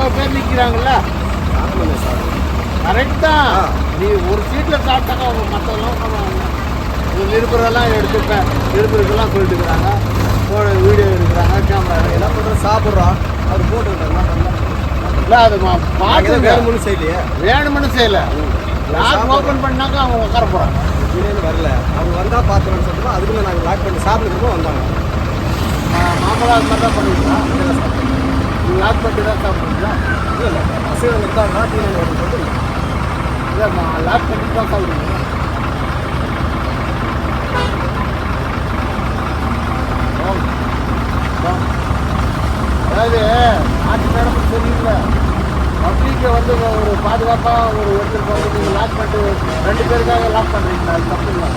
இவ்வளோ பேர் நிற்கிறாங்கல்ல, கரெக்ட் தான். நீ ஒரு சீட்டில் சாப்பிட்டாக்கா அவங்க மற்றவெல்லாம் நிருபரெல்லாம் எடுத்துப்பேன், நிருபருக்கெல்லாம் சொல்லிட்டு இருக்கிறாங்க, வீடியோ எடுக்கிறாங்க, கேமரா என்ன பண்ணுறோம், சாப்பிட்றோம், அவர் போட்டுக்கிட்டோம். இல்லை அது பார்த்து வேணும்னு செய்யலையே, வேணும்னு செய்யலை. லாக் ஓப்பன் பண்ணாக்கா அவங்க உட்கார போகிறாங்க. திடீர்னு வரல, அவங்க வந்தால் பார்த்துக்கணும்னு சொல்லிட்டு அதுக்குள்ள நாங்கள் லாக் பண்ணி சாப்பிட்டுருக்கோம் வந்தாங்க. மாமலா அது மாதிரி தான் பண்ணுவீங்களா? லாக் பண்ணி தான் சாப்பிடுவீங்களா? இல்லை இல்லை, பசங்க இருந்தாங்கன்னா டீனேஜ் ஓட்டு போட்டு இல்லைம்மா, லாக் பண்ணி தான் சாப்பிடுவீங்களா? அதாவது நாட்டு நடப்பு சரியில்லை. பப்ளிக்கை வந்து ஒரு பாதுகாப்பாக ஒரு எடுத்துகிட்டு போகிறது நீங்கள் லாக் பண்ணிட்டு 2 பேருக்காக லாக் பண்ணுறீங்களா? அது தப்பு இல்லை.